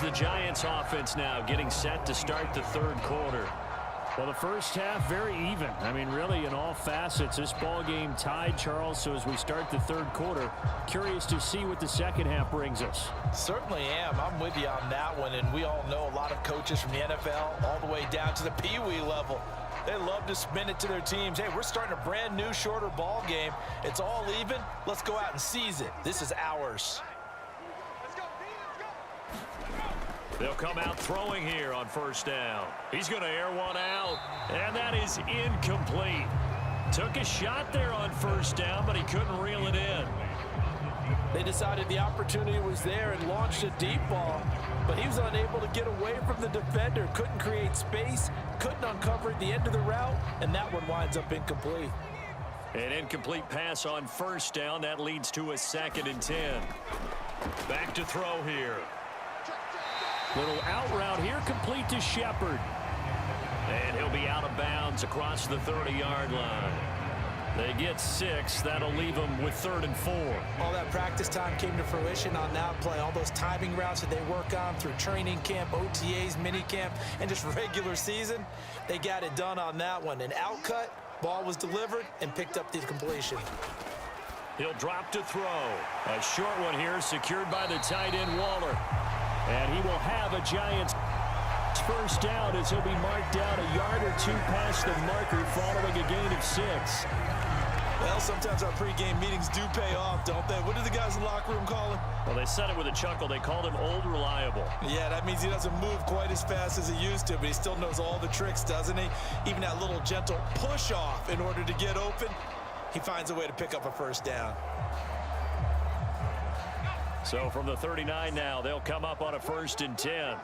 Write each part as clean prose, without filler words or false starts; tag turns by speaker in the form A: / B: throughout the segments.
A: Here's the Giants offense now getting set to start the third quarter.
B: Well, the first half, very even. I mean, really, in all facets, this ball game tied, Charles. So as we start the third quarter, curious to see what the second half brings us.
C: Certainly am. I'm with you on that one. And we all know a lot of coaches from the NFL all the way down to the Pee-wee level. They love to spin it to their teams. Hey, we're starting a brand new, shorter ball game. It's all even. Let's go out and seize it. This is ours.
A: They'll come out throwing here on first down. He's going to air one out, and that is incomplete. Took a shot there on first down, but he couldn't reel it in.
C: They decided the opportunity was there and launched a deep ball, but he was unable to get away from the defender, couldn't create space, couldn't uncover the end of the route, and that one winds up incomplete.
A: An incomplete pass on first down. That leads to a 2nd and 10. Back to throw here.
B: Little out route here, complete to Shepard.
A: And he'll be out of bounds across the 30-yard line. They get 6. That'll leave them with 3rd and 4.
C: All that practice time came to fruition on that play. All those timing routes that they work on through training camp, OTAs, mini camp, and just regular season, they got it done on that one. An out cut, ball was delivered, and picked up the completion.
A: He'll drop to throw. A short one here, secured by the tight end, Waller.
B: And he will have a Giants first down as he'll be marked down a yard or two past the marker following a gain of 6.
C: Well, sometimes our pregame meetings do pay off, don't they? What do the guys in the locker room call him?
A: Well, they said it with a chuckle. They called him Old Reliable.
C: Yeah, that means he doesn't move quite as fast as he used to, but he still knows all the tricks, doesn't he? Even that little gentle push-off in order to get open, he finds a way to pick up a first down.
A: So from the 39 now, they'll come up on a 1st and 10.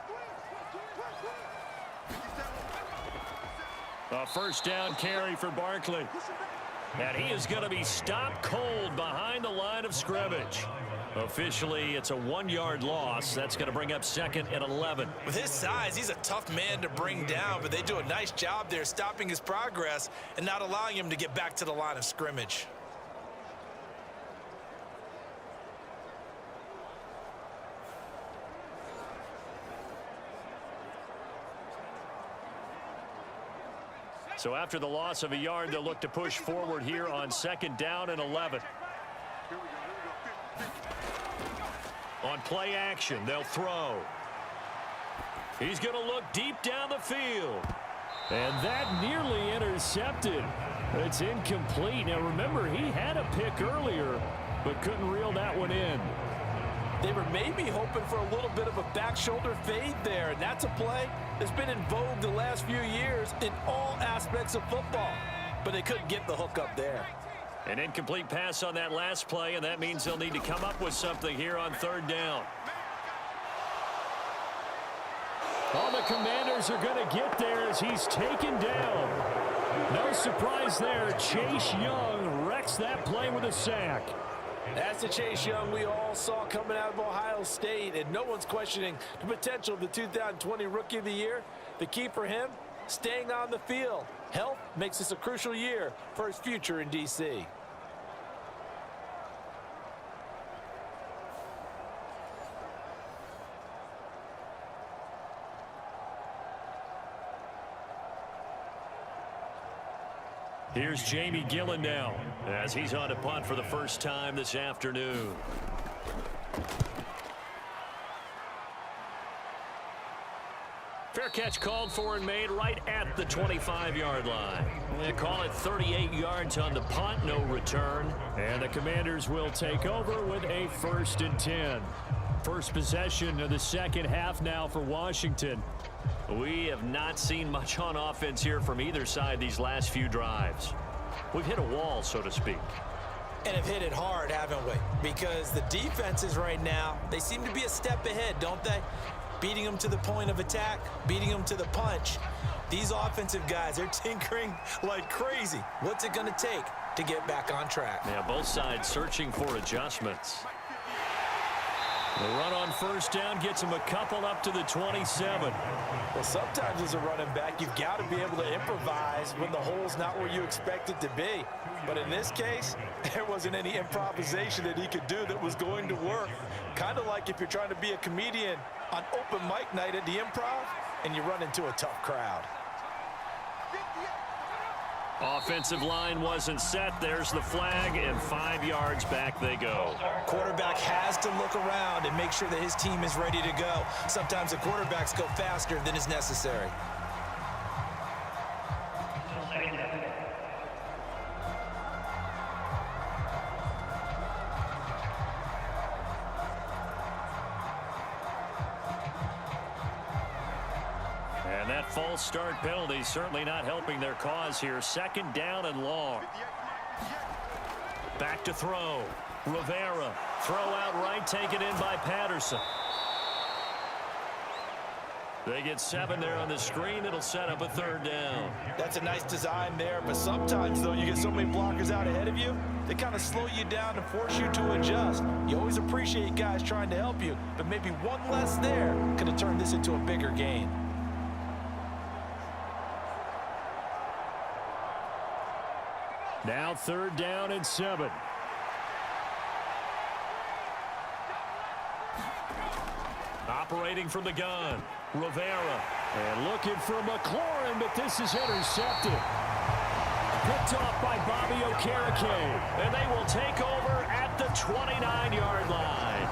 A: A first down carry for Barkley. And he is going to be stopped cold behind the line of scrimmage. Officially, it's a 1-yard loss. That's going to bring up 2nd and 11.
C: With his size, he's a tough man to bring down, but they do a nice job there stopping his progress and not allowing him to get back to the line of scrimmage.
A: So after the loss of a yard, they'll look to push forward here on 2nd down and 11. On play action, they'll throw. He's going to look deep down the field.
B: And that nearly intercepted. It's incomplete. Now remember, he had a pick earlier, but couldn't reel that one in.
C: They were maybe hoping for a little bit of a back shoulder fade there, and that's a play that's been in vogue the last few years in all aspects of football. But they couldn't get the hook up there.
A: An incomplete pass on that last play, and that means they'll need to come up with something here on 3rd down.
B: All the Commanders are going to get there as he's taken down. No surprise there. Chase Young wrecks that play with a sack.
C: That's the Chase Young we all saw coming out of Ohio State, and no one's questioning the potential of the 2020 Rookie of the Year. The key for him, staying on the field. Health makes this a crucial year for his future in D.C.
A: Here's Jamie Gillen now as he's on to punt for the first time this afternoon. Fair catch called for and made right at the 25-yard line. They call it 38 yards on the punt, no return.
B: And the Commanders will take over with a 1st and 10. First possession of the second half now for Washington.
A: We have not seen much on offense here from either side these last few drives. We've hit a wall, so to speak.
C: And have hit it hard, haven't we? Because the defenses right now, they seem to be a step ahead, don't they? Beating them to the point of attack, beating them to the punch. These offensive guys, they're tinkering like crazy. What's it going to take to get back on track?
A: Yeah, both sides searching for adjustments. The run on first down gets him a couple up to the 27.
C: Well, sometimes as a running back, you've got to be able to improvise when the hole's not where you expect it to be. But in this case, there wasn't any improvisation that he could do that was going to work. Kind of like if you're trying to be a comedian on open mic night at the Improv and you run into a tough crowd.
A: Offensive line wasn't set. There's the flag, and 5 yards back they go.
C: Quarterback has to look around and make sure that his team is ready to go. Sometimes the quarterbacks go faster than is necessary.
A: And that false start penalty certainly not helping their cause here. Second down and long. Back to throw. Rivera. Throw out right, taken in by Patterson. They get 7 there on the screen. It'll set up a third down.
C: That's a nice design there, but sometimes, though, you get so many blockers out ahead of you, they kind of slow you down and force you to adjust. You always appreciate guys trying to help you, but maybe one less there could have turned this into a bigger gain.
B: Now third down and 7.
A: Operating from the gun. Rivera.
B: And looking for McLaurin, but this is intercepted. Picked off by Bobby Okereke.
A: And they will take over at the 29-yard line.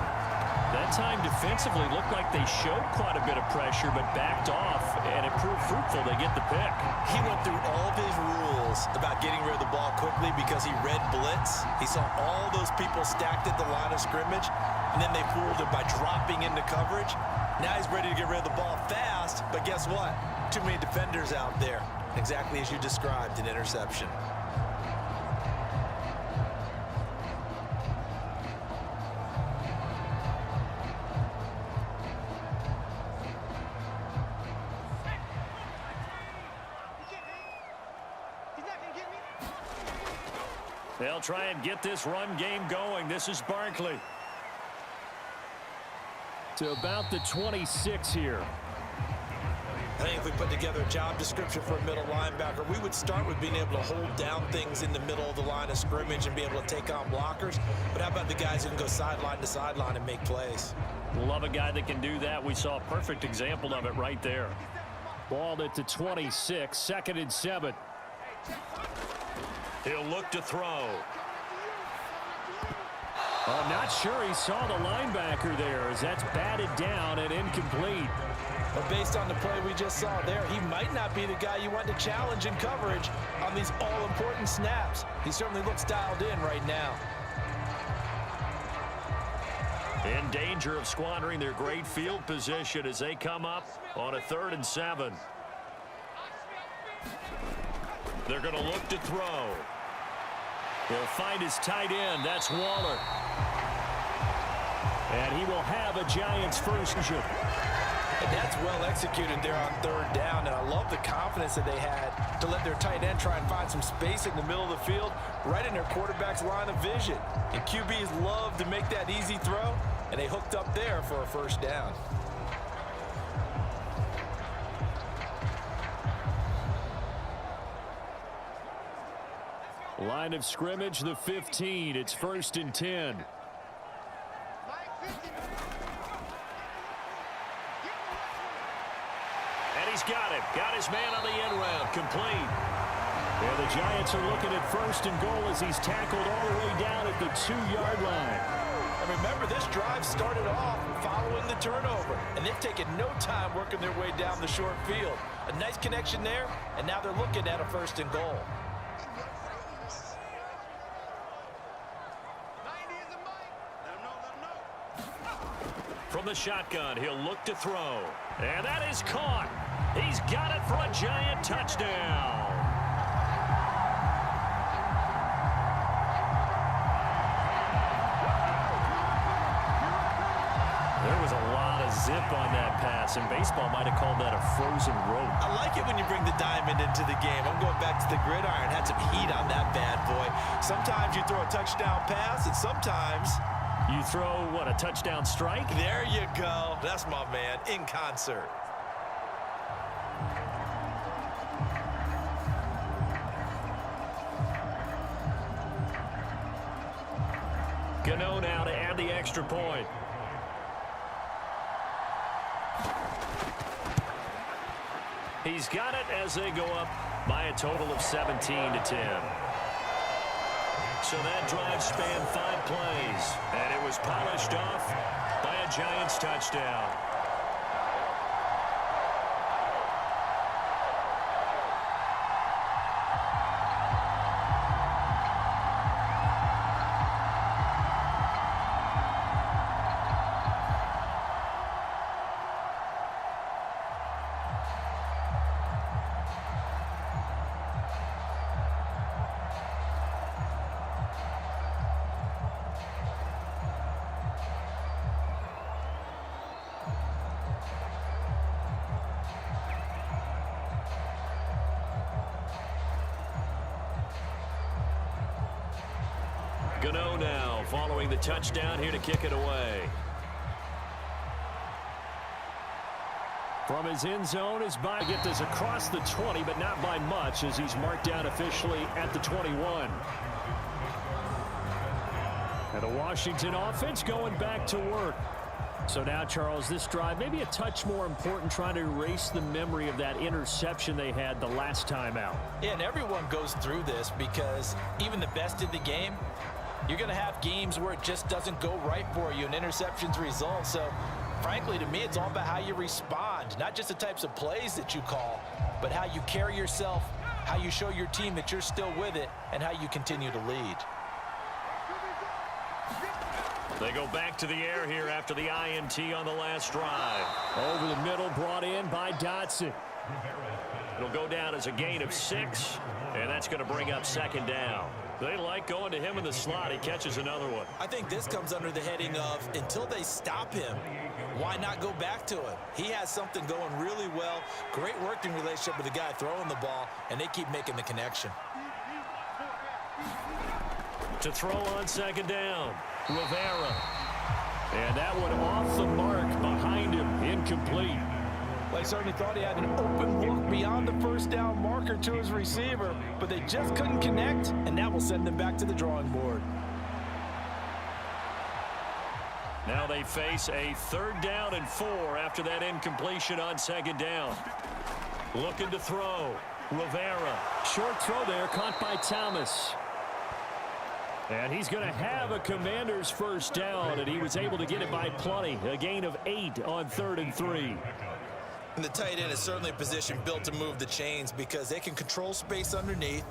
A: That time defensively looked like they showed quite a bit of pressure, but backed off, and it proved fruitful. They get the pick.
C: He went through all of his rules about getting rid of the ball quickly because he read blitz. He saw all those people stacked at the line of scrimmage, and then they fooled him by dropping into coverage. Now he's ready to get rid of the ball fast, but guess what? Too many defenders out there. Exactly as you described, an interception.
A: They'll try and get this run game going. This is Barkley.
B: To about the 26 here.
C: I think if we put together a job description for a middle linebacker, we would start with being able to hold down things in the middle of the line of scrimmage and be able to take on blockers. But how about the guys who can go sideline to sideline and make plays?
A: Love a guy that can do that. We saw a perfect example of it right there.
B: Ball at the 26, 2nd and 7.
A: He'll look to throw.
B: I'm not sure he saw the linebacker there, as that's batted down and incomplete.
C: But based on the play we just saw there, he might not be the guy you want to challenge in coverage on these all-important snaps. He certainly looks dialed in right now.
A: In danger of squandering their great field position as they come up on a 3rd and 7. They're going to look to throw. He'll find his tight end. That's Waller.
B: And he will have a Giants first.
C: And that's well executed there on 3rd down. And I love the confidence that they had to let their tight end try and find some space in the middle of the field, right in their quarterback's line of vision. And QBs love to make that easy throw, and they hooked up there for a first down.
B: Line of scrimmage, the 15. It's 1st and 10.
A: And he's got him. Got his man on the end round. Complete.
B: Yeah, the Giants are looking at 1st and goal as he's tackled all the way down at the 2-yard line.
C: And remember, this drive started off following the turnover, and they've taken no time working their way down the short field. A nice connection there, and now they're looking at a 1st and goal.
A: From the shotgun, he'll look to throw. And that is caught. He's got it for a Giant touchdown. There was a lot of zip on that pass, and baseball might have called that a frozen rope.
C: I like it when you bring the diamond into the game. I'm going back to the gridiron. Had some heat on that bad boy. Sometimes you throw a touchdown pass, and sometimes
A: You throw, what, a touchdown strike?
C: There you go. That's my man, in concert.
A: Gano now to add the extra point. He's got it as they go up by a total of 17-10. So that drive spanned 5 plays, and it was polished off by a Giants touchdown. Gano now following the touchdown here to kick it away.
B: From his end zone, his bye get this across the 20, but not by much as he's marked down officially at the 21. And the Washington offense going back to work. So now, Charles, this drive maybe a touch more important, trying to erase the memory of that interception they had the last time out.
C: Yeah, and everyone goes through this because even the best in the game, you're going to have games where it just doesn't go right for you and interceptions result. So, frankly, to me, it's all about how you respond, not just the types of plays that you call, but how you carry yourself, how you show your team that you're still with it, and how you continue to lead.
A: They go back to the air here after the INT on the last drive.
B: Over the middle, brought in by Dotson.
A: It'll go down as a gain of 6, and that's going to bring up second down. They like going to him in the slot. He catches another one.
C: I think this comes under the heading of until they stop him, why not go back to him? He has something going really well. Great working relationship with the guy throwing the ball, and they keep making the connection.
A: To throw on second down, Rivera.
B: And that one off the mark behind him, incomplete.
C: Well, he certainly thought he had an open look beyond the first down marker to his receiver, but they just couldn't connect, and that will send them back to the drawing board.
A: Now they face a 3rd down and 4 after that incompletion on second down. Looking to throw, Rivera.
B: Short throw there, caught by Thomas. And he's going to have a Commander's first down, and he was able to get it by plenty. A gain of 8 on 3rd and 3.
C: And the tight end is certainly a position built to move the chains because they can control space underneath.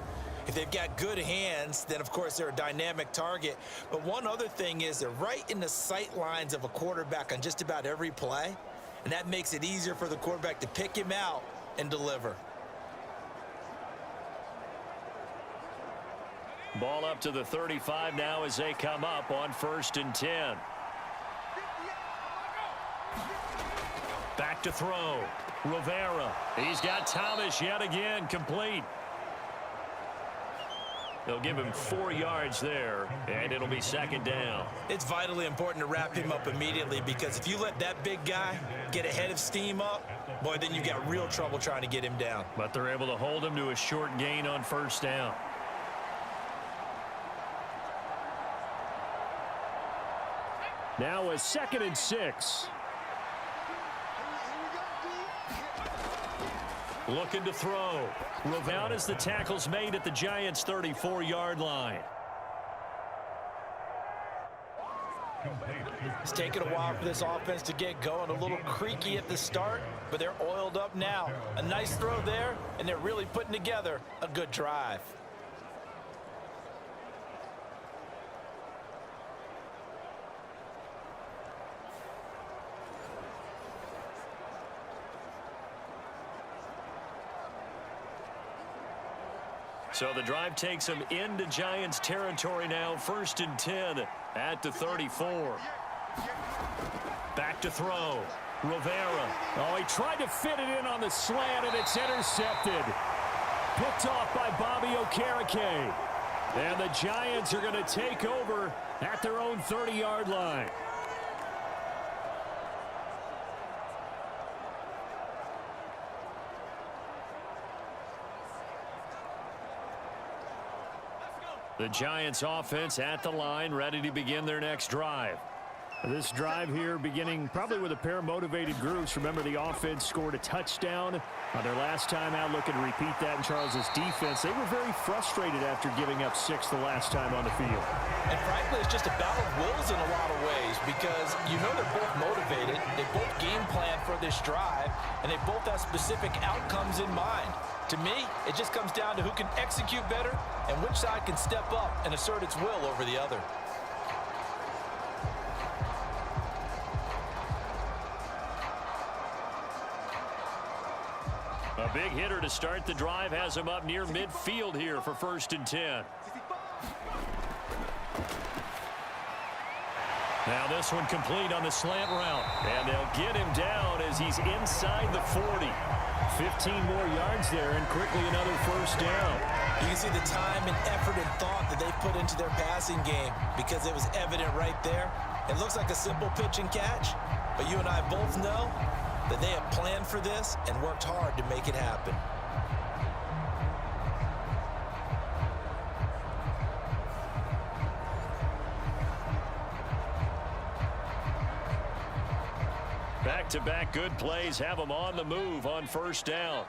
C: If they've got good hands, then, of course, they're a dynamic target. But one other thing is they're right in the sight lines of a quarterback on just about every play, and that makes it easier for the quarterback to pick him out and deliver.
A: Ball up to the 35 now as they come up on 1st and 10. Back to throw. Rivera. He's got Thomas yet again, complete. They'll give him 4 yards there, and it'll be second down.
C: It's vitally important to wrap him up immediately because if you let that big guy get ahead of steam up, boy, then you've got real trouble trying to get him down.
A: But they're able to hold him to a short gain on 1st down.
B: Now a 2nd and 6.
A: Looking to throw. Rivera as the tackle's made at the Giants' 34-yard line.
C: It's taken a while for this offense to get going. A little creaky at the start, but they're oiled up now. A nice throw there, and they're really putting together a good drive.
A: So the drive takes them into Giants territory now. 1st and 10 at the 34. Back to throw. Rivera.
B: Oh, he tried to fit it in on the slant, and it's intercepted. Picked off by Bobby Okereke. And the Giants are going to take over at their own 30-yard line. The Giants offense at the line, ready to begin their next drive. This drive here beginning probably with a pair of motivated groups. Remember, the offense scored a touchdown on their last time out, looking to repeat that in Charles's defense. They were very frustrated after giving up 6 the last time on the field.
C: And frankly, it's just a battle of wills in a lot of ways because you know they're both motivated. They both game plan for this drive, and they both have specific outcomes in mind. To me, it just comes down to who can execute better and which side can step up and assert its will over the other.
A: A big hitter to start the drive has him up near midfield here for 1st and 10. Now this one complete on the slant route. And they'll get him down as he's inside the 40. 15 more yards there and quickly another 1st down.
C: You can see the time and effort and thought that they've put into their passing game because it was evident right there. It looks like a simple pitch and catch, but you and I both know that they have planned for this and worked hard to make it happen.
A: Back-to-back good plays have them on the move on 1st down.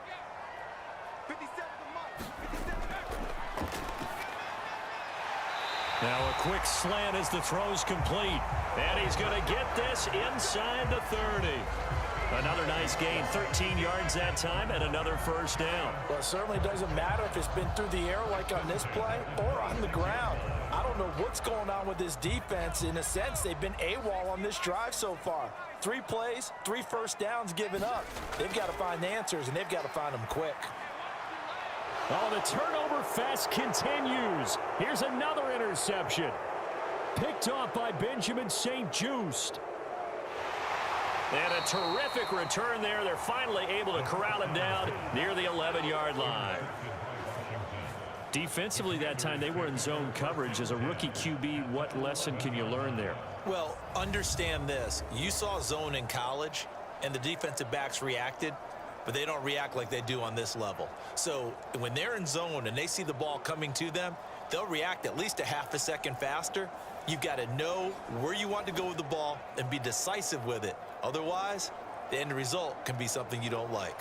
A: Now a quick slant as the throw's complete. And he's going to get this inside the 30. Another nice gain, 13 yards that time, and another 1st down.
C: Well, it certainly doesn't matter if it's been through the air like on this play or on the ground. I don't know what's going on with this defense. In a sense, they've been AWOL on this drive so far. 3 plays, 3 1st downs given up. They've got to find answers, and they've got to find them quick.
B: Oh, the turnover fest continues. Here's another interception. Picked off by Benjamin St-Juste.
A: And a terrific return there. They're finally able to corral him down near the 11-yard line.
B: Defensively that time, they were in zone coverage. As a rookie QB, what lesson can you learn there?
C: Well, understand this. You saw zone in college, and the defensive backs reacted, but they don't react like they do on this level. So when they're in zone and they see the ball coming to them, they'll react at least a half a second faster. You've got to know where you want to go with the ball and be decisive with it. Otherwise, the end result can be something you don't like.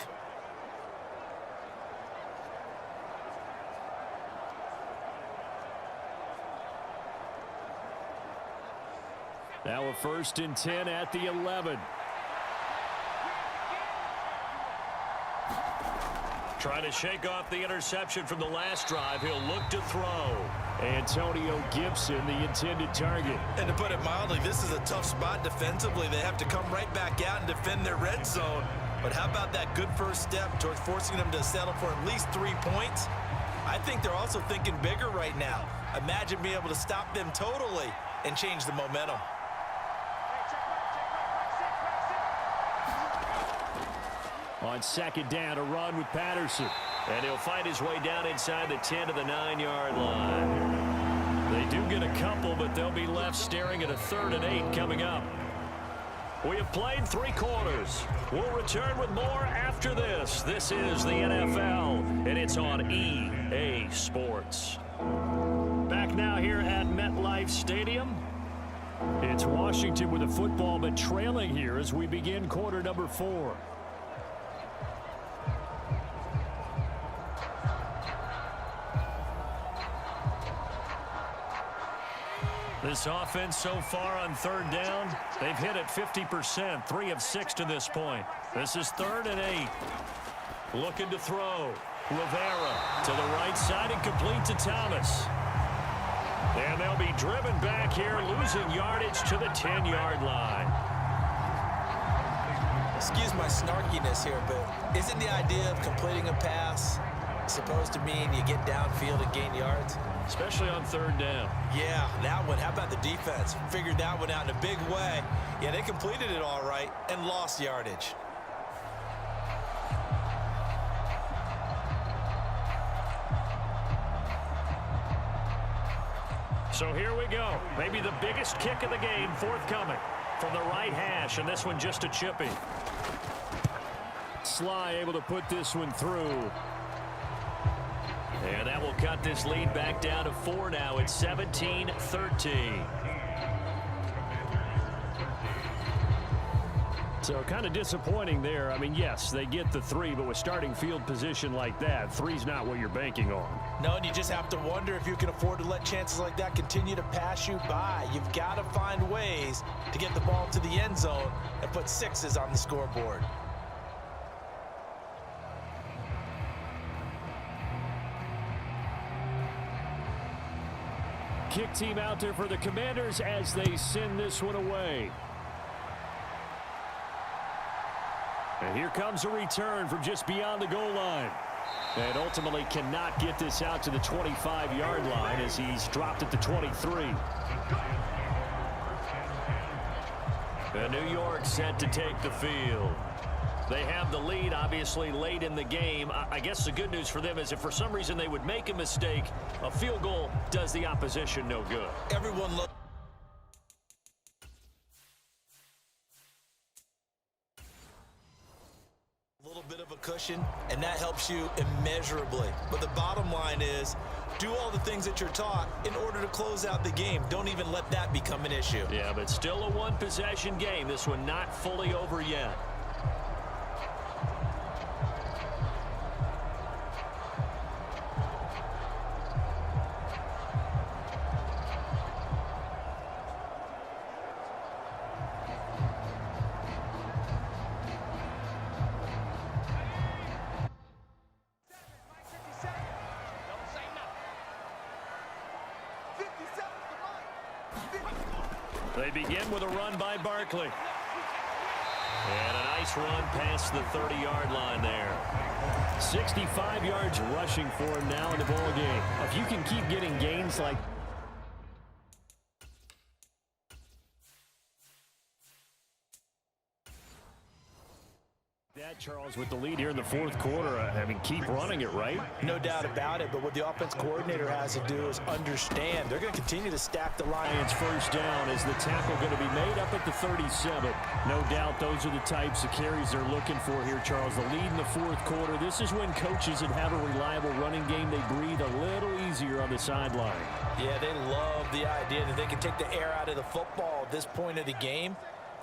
B: Now a 1st and 10 at the 11.
A: Trying to shake off the interception from the last drive. He'll look to throw.
B: Antonio Gibson, the intended target.
C: And to put it mildly, this is a tough spot defensively. They have to come right back out and defend their red zone. But how about that good first step towards forcing them to settle for at least 3 points? I think they're also thinking bigger right now. Imagine being able to stop them totally and change the momentum.
B: On 2nd down, a run with Patterson.
A: And he'll find his way down inside the 10 to the 9-yard line. They do get a couple, but they'll be left staring at a 3rd and 8 coming up. We have played 3 quarters. We'll return with more after this. This is the NFL, and it's on EA Sports. Back now here at MetLife Stadium.
B: It's Washington with a football, but trailing here as we begin quarter number 4.
A: This offense so far on 3rd down, they've hit it 50%, 3 of 6 to this point. This is 3rd and 8. Looking to throw. Rivera to the right side and complete to Thomas. And they'll be driven back here, losing yardage to the 10-yard line.
C: Excuse my snarkiness here, but isn't the idea of completing a pass supposed to mean you get downfield and gain yards?
A: Especially on 3rd down.
C: Yeah, that one. How about the defense? Figured that one out in a big way. Yeah, they completed it all right and lost yardage.
A: So here we go. Maybe the biggest kick of the game forthcoming from the right hash, and this one just a chippy.
B: Sly able to put this one through.
A: And that will cut this lead back down to 4 now. It's 17-13.
B: So kind of disappointing there. I mean, yes, they get the 3, but with starting field position like that, 3's not what you're banking on.
C: No, and you just have to wonder if you can afford to let chances like that continue to pass you by. You've got to find ways to get the ball to the end zone and put 6s on the scoreboard.
B: Kick team out there for the Commanders as they send this one away. And here comes a return from just beyond the goal line. And ultimately cannot get this out to the 25-yard line as he's dropped at the 23.
A: And New York set to take the field. They have the lead, obviously, late in the game. I guess the good news for them is if for some reason they would make a mistake, a field goal does the opposition no good.
C: Everyone look. Bit of a cushion, and that helps you immeasurably. But the bottom line is do all the things that you're taught in order to close out the game. Don't even let that become an issue.
A: Yeah, but still a one-possession game. This one not fully over yet. They begin with a run by Barkley. And a nice run past the 30-yard line there.
B: 65 yards rushing for him now in the ball game. If you can keep getting gains like that, Charles, with the lead here in the fourth quarter, I mean, keep running it, right?
C: No doubt about it, but what the offense coordinator has to do is understand they're going to continue to stack the line.
B: It's first down. Is the tackle going to be made up at the 37? No doubt those are the types of carries they're looking for here, Charles. The lead in the fourth quarter. This is when coaches that have a reliable running game, they breathe a little easier on the sideline.
C: Yeah, they love the idea that they can take the air out of the football at this point of the game.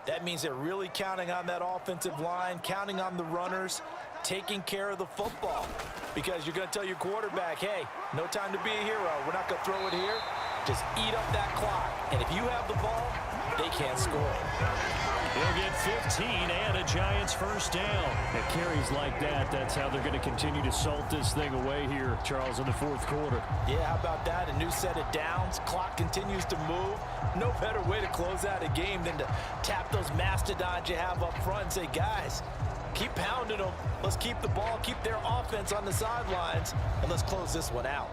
C: That means they're really counting on that offensive line, counting on the runners, taking care of the football. Because you're going to tell your quarterback, hey, no time to be a hero. We're not going to throw it here. Just eat up that clock. And if you have the ball, they can't score.
A: He'll get 15 and a Giants first down.
B: At carries like that, that's how they're going to continue to salt this thing away here, Charles, in the fourth quarter.
C: Yeah, how about that? A new set of downs. Clock continues to move. No better way to close out a game than to tap those mastodons you have up front and say, guys, keep pounding them. Let's keep the ball, keep their offense on the sidelines, and let's close this one out.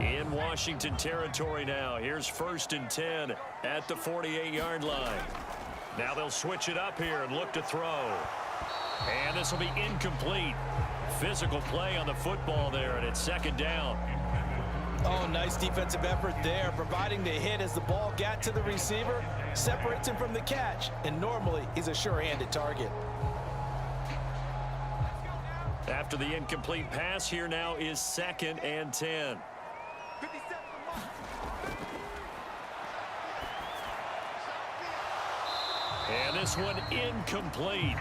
A: In Washington territory now. Here's 1st and 10 at the 48-yard line. Now they'll switch it up here and look to throw. And this will be incomplete. Physical play on the football there, and it's 2nd down.
C: Oh, nice defensive effort there, providing the hit as the ball got to the receiver, separates him from the catch, and normally he's a sure-handed target.
A: After the incomplete pass, here now is 2nd and 10. And this one incomplete.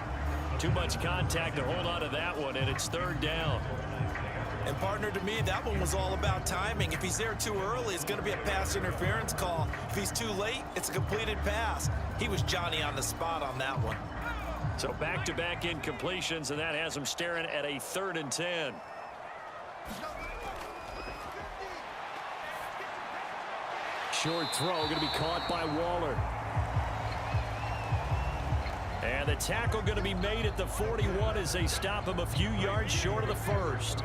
A: Too much contact to hold on to that one, and it's 3rd down.
C: And partner, to me, that one was all about timing. If he's there too early, it's going to be a pass interference call. If he's too late, it's a completed pass. He was Johnny on the spot on that one.
A: So back-to-back incompletions, and that has him staring at a 3rd and 10.
B: Short throw going to be caught by Waller.
A: And the tackle going to be made at the 41 as they stop him a few yards short of the 1st.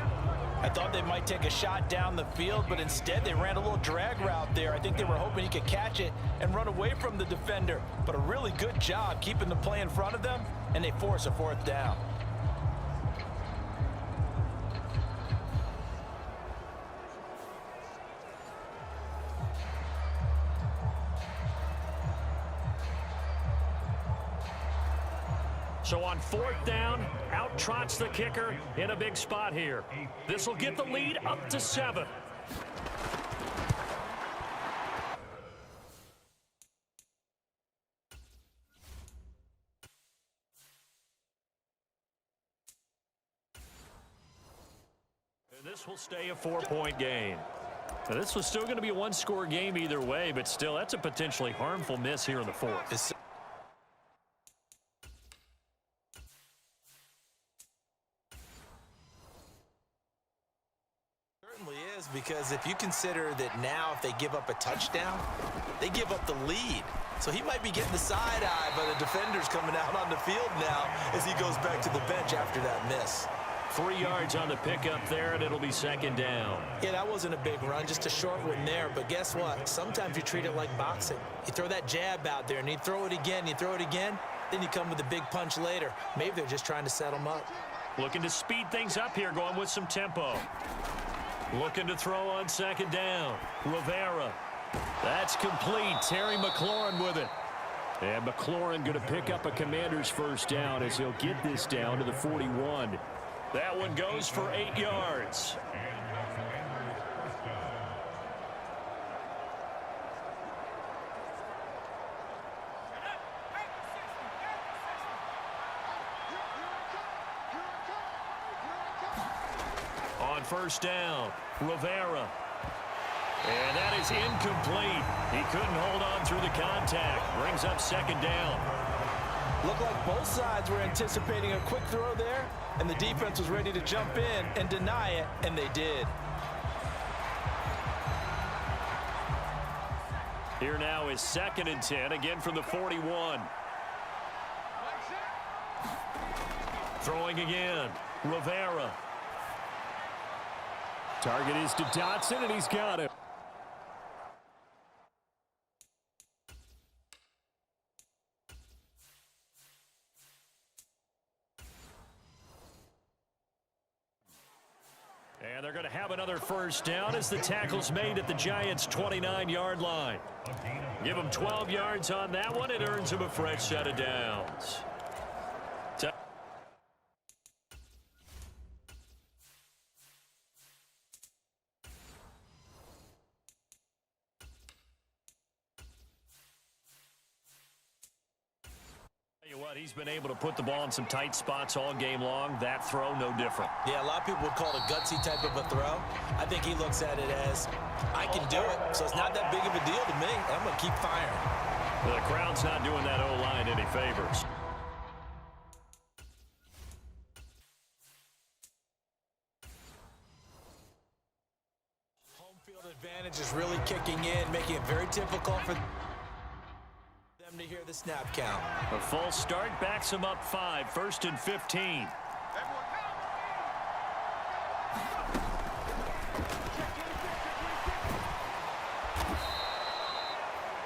C: I thought they might take a shot down the field, but instead they ran a little drag route there. I think they were hoping he could catch it and run away from the defender. But a really good job keeping the play in front of them, and they force a 4th down.
A: So on 4th down, out trots the kicker in a big spot here. This will get the lead up to 7. This will stay a 4-point game. Now, this was still going to be a one-score game either way, but still, that's a potentially harmful miss here in the 4th.
C: Certainly is, because if you consider that now if they give up a touchdown, they give up the lead. So he might be getting the side eye by the defenders coming out on the field now as he goes back to the bench after that miss.
A: 3 yards on the pickup there, and it'll be 2nd down.
C: Yeah, that wasn't a big run, just a short one there. But guess what? Sometimes you treat it like boxing. You throw that jab out there, and you throw it again, then you come with a big punch later. Maybe they're just trying to set them up.
A: Looking to speed things up here, going with some tempo. Looking to throw on 2nd down. Rivera. That's complete. Terry McLaurin with it. And McLaurin going to pick up a Commander's 1st down as he'll get this down to the 41. That one goes for 8 yards. On 1st down, Rivera. And that is incomplete. He couldn't hold on through the contact. Brings up 2nd down.
C: Looked like both sides were anticipating a quick throw there, and the defense was ready to jump in and deny it, and they did.
A: Here now is 2nd and 10, again from the 41. Throwing again, Rivera.
B: Target is to Dotson, and he's got it.
A: And they're going to have another 1st down as the tackle's made at the Giants' 29-yard line. Give them 12 yards on that one. It earns them a fresh set of downs. He's been able to put the ball in some tight spots all game long. That throw, no different.
C: Yeah, a lot of people would call it a gutsy type of a throw. I think he looks at it as, I can do it, so it's not that big of a deal to me. I'm going to keep firing.
A: The crowd's not doing that O-line any favors.
C: Home field advantage is really kicking in, making it very difficult for them to hear the snap count.
A: A false start backs him up 5, 1st and 15.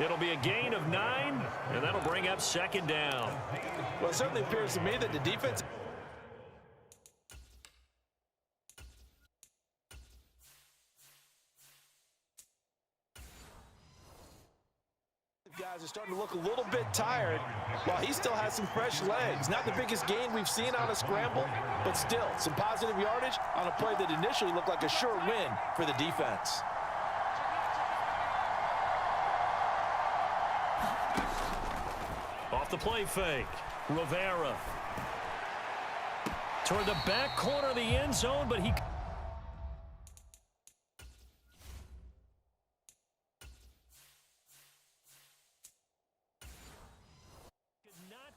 A: It'll be a gain of 9, and that'll bring up 2nd down.
C: Well, it certainly appears to me that the defense guys are starting to look a little bit tired while he still has some fresh legs. Not the biggest gain we've seen on a scramble, but still some positive yardage on a play that initially looked like a sure win for the defense.
A: Off the play fake, Rivera. Toward the back corner of the end zone, but he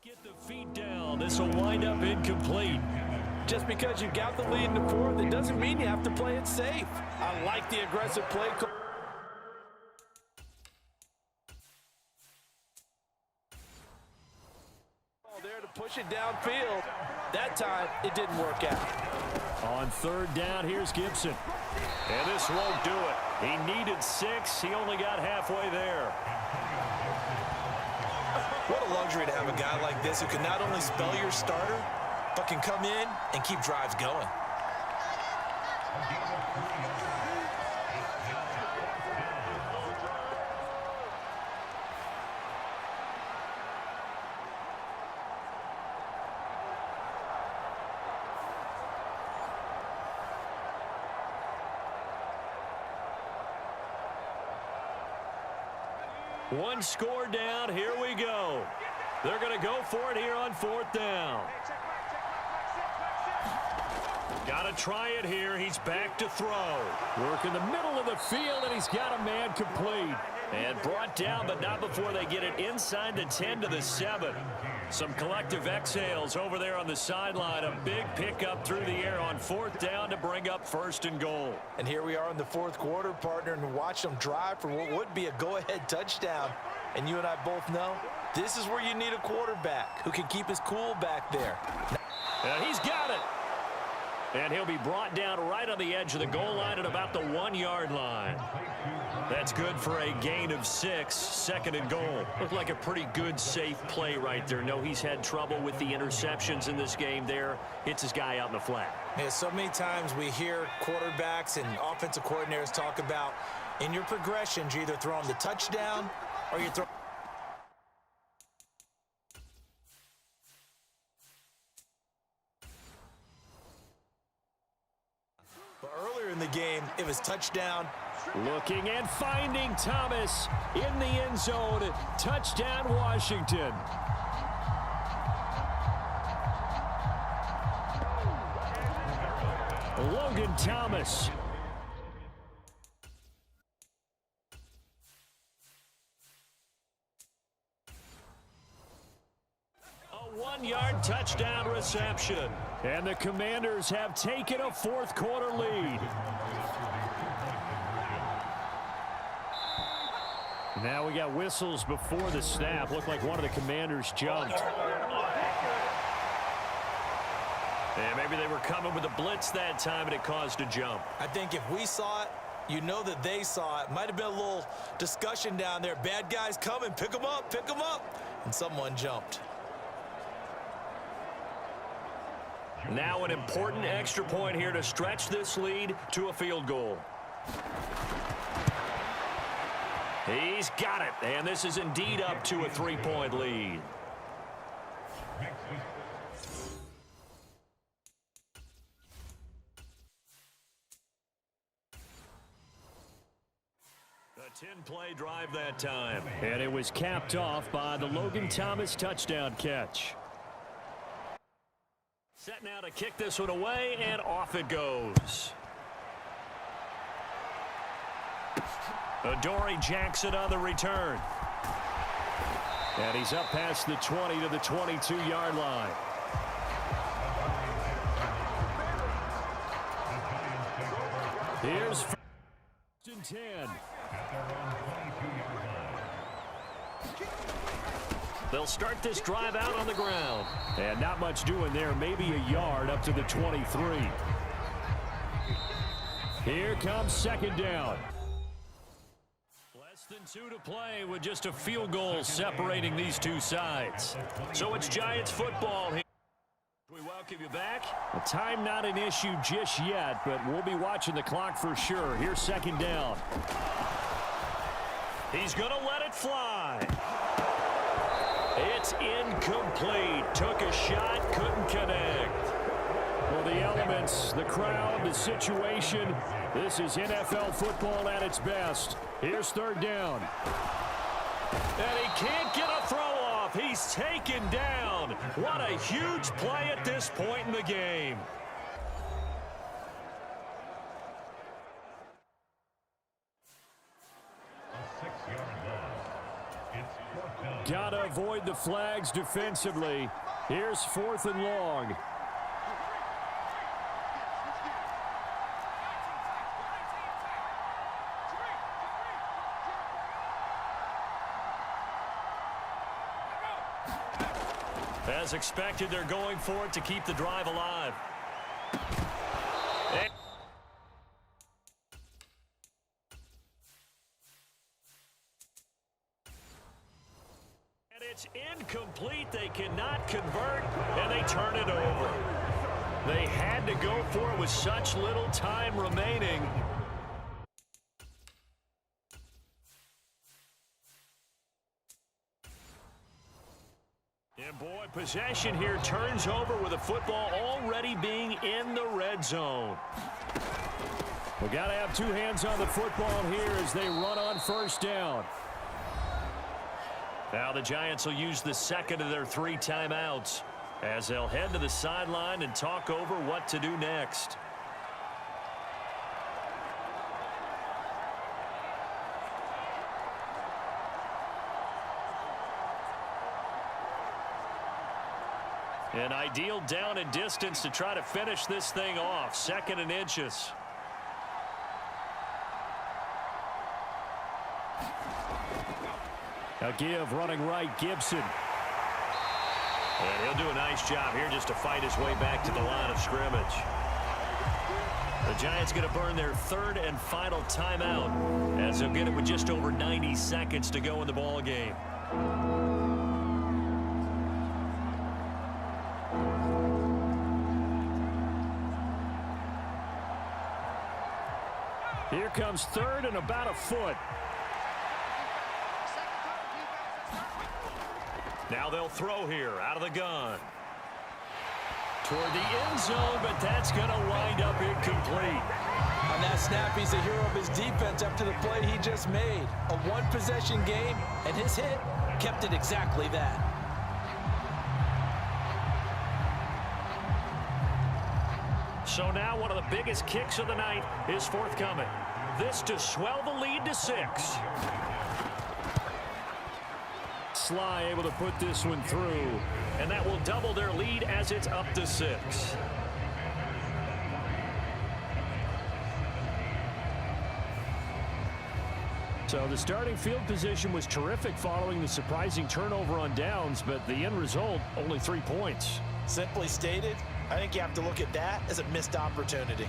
A: get the feet down. This will wind up incomplete.
C: Just because you got the lead in the 4th, it doesn't mean you have to play it safe. I like the aggressive play call. There to push it downfield. That time, it didn't work out.
A: On 3rd down, here's Gibson. And this won't do it. He needed 6. He only got halfway there.
C: What a luxury to have a guy like this who can not only spell your starter, but can come in and keep drives going.
A: One score down. Here we go. They're going to go for it here on 4th down. Got to try it here. He's back to throw.
B: Work in the middle of the field, and he's got a man complete.
A: And brought down, but not before they get it inside the 10 to the 7. Some collective exhales over there on the sideline. A big pickup through the air on 4th down to bring up 1st and goal.
C: And here we are in the 4th quarter, partner, and watch them drive for what would be a go-ahead touchdown. And you and I both know this is where you need a quarterback who can keep his cool back there.
A: And he's got it. And he'll be brought down right on the edge of the goal line at about the 1-yard line. That's good for a gain of 6, 2nd and goal. Looked like a pretty good, safe play right there. No, he's had trouble with the interceptions in this game there. Hits his guy out in the flat.
C: Yeah, so many times we hear quarterbacks and offensive coordinators talk about in your progressions, you're either throwing the touchdown or you're throwing. But earlier in the game, it was touchdown.
B: Looking and finding Thomas in the end zone. Touchdown, Washington. Logan Thomas.
A: A 1-yard touchdown reception.
B: And the Commanders have taken a 4th quarter lead. Now we got whistles before the snap. Looked like one of the Commanders jumped.
A: And maybe they were coming with a blitz that time and it caused a jump.
C: I think if we saw it, you know that they saw it. Might have been a little discussion down there. Bad guys coming. Pick them up. Pick them up. And someone jumped.
A: Now an important extra point here to stretch this lead to a field goal. He's got it, and this is indeed up to a 3-point lead. A 10-play drive that time.
B: And it was capped off by the Logan Thomas touchdown catch.
A: Set now to kick this one away, and off it goes. Adoree Jackson on the return.
B: And he's up past the 20 to the 22-yard line. Here's 1st and 10.
A: They'll start this drive out on the ground.
B: And not much doing there. Maybe a yard up to the 23. Here comes 2nd down.
A: Less than 2 to play with just a field goal separating these two sides. So it's Giants football here. We welcome you back.
B: The time not an issue just yet, but we'll be watching the clock for sure. Here's 2nd down.
A: He's going to let it fly. It's incomplete. Took a shot, couldn't connect.
B: Well, the elements, the crowd, the situation. This is NFL football at its best. Here's 3rd down.
A: And he can't get a throw off. He's taken down. What a huge play at this point in the game.
B: Gotta avoid the flags defensively. Here's 4th and long.
A: As expected, they're going for it to keep the drive alive. And it's incomplete. They cannot convert, and they turn it over. They had to go for it with such little time remaining. And boy, possession here turns over with the football already being in the red zone.
B: We got to have 2 hands on the football here as they run on 1st down.
A: Now the Giants will use the second of their 3 timeouts as they'll head to the sideline and talk over what to do next. An ideal down and distance to try to finish this thing off. 2nd and inches.
B: A give running right, Gibson.
A: And he'll do a nice job here just to fight his way back to the line of scrimmage. The Giants going to burn their 3rd and final timeout as they'll get it with just over 90 seconds to go in the ball game.
B: Here comes 3rd and about a foot.
A: Now they'll throw here out of the gun. Toward the end zone, but that's going to wind up incomplete.
C: On that snap, he's a hero of his defense up to the play he just made. A one-possession game, and his hit kept it exactly that.
A: So now one of the biggest kicks of the night is forthcoming. This to swell the lead to 6.
B: Sly able to put this one through.
A: And that will double their lead as it's up to 6.
B: So the starting field position was terrific following the surprising turnover on downs, but the end result, only 3 points.
C: Simply stated, I think you have to look at that as a missed opportunity.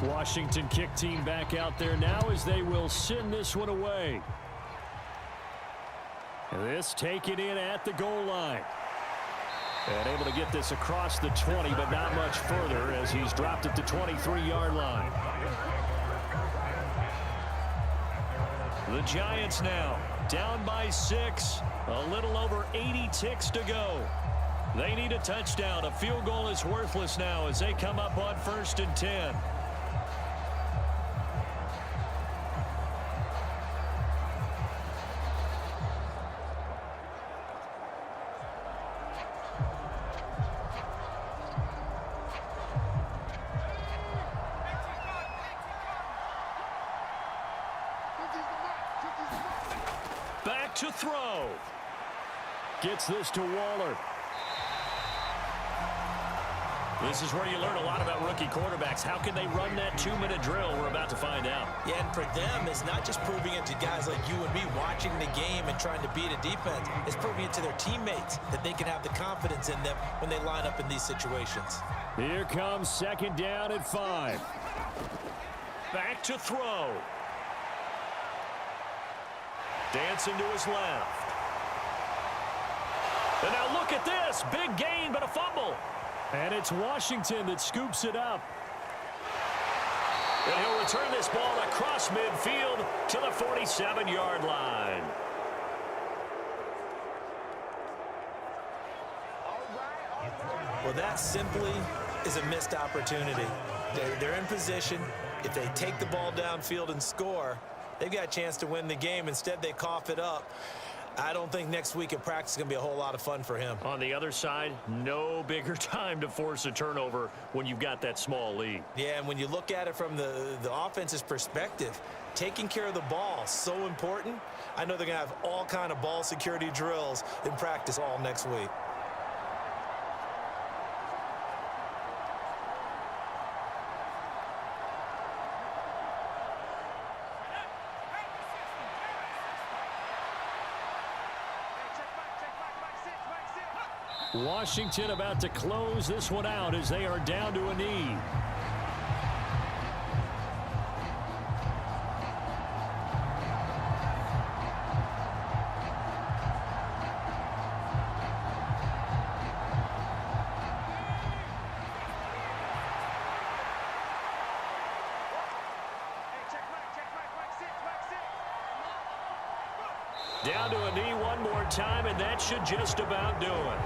B: Washington kick team back out there now as they will send this one away. This taken in at the goal line. And able to get this across the 20, but not much further as he's dropped at the 23-yard line.
A: The Giants now down by 6. A little over 80 ticks to go. They need a touchdown. A field goal is worthless now as they come up on 1st and 10. Back to throw.
B: Gets this to Waller.
A: This is where you learn a lot about rookie quarterbacks. How can they run that 2-minute drill? We're about to find out.
C: Yeah, and for them, it's not just proving it to guys like you and me watching the game and trying to beat a defense. It's proving it to their teammates that they can have the confidence in them when they line up in these situations.
B: Here comes 2nd down at 5.
A: Back to throw. Dancing to his left. And now look at this. Big gain, but a fumble.
B: And it's Washington that scoops it up.
A: And he'll return this ball across midfield to the 47-yard line.
C: Well, that simply is a missed opportunity. They're in position. If they take the ball downfield and score, they've got a chance to win the game. Instead, they cough it up. I don't think next week in practice is going to be a whole lot of fun for him.
A: On the other side, no bigger time to force a turnover when you've got that small lead.
C: Yeah, and when you look at it from the offense's perspective, taking care of the ball is so important. I know they're going to have all kind of ball security drills in practice all next week.
B: Washington about to close this one out as they are down to a knee.
A: Down to a knee one more time, and that should just about do it.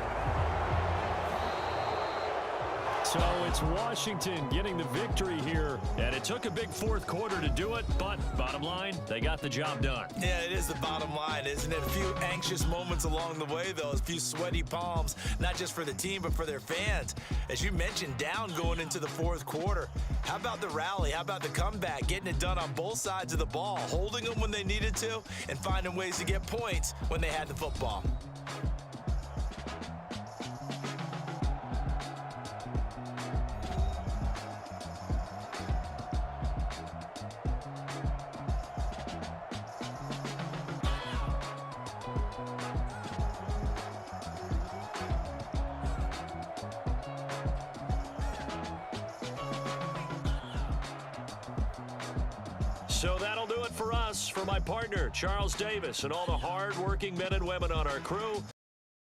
B: So it's Washington getting the victory here.
A: And it took a big fourth quarter to do it, but bottom line, they got the job done.
C: Yeah, it is the bottom line, isn't it? A few anxious moments along the way, though. A few sweaty palms, not just for the team, but for their fans. As you mentioned, down going into the fourth quarter. How about the rally? How about the comeback? Getting it done on both sides of the ball, holding them when they needed to, and finding ways to get points when they had the football.
A: So that'll do it for us. For my partner, Charles Davis, and all the hard-working men and women on our crew,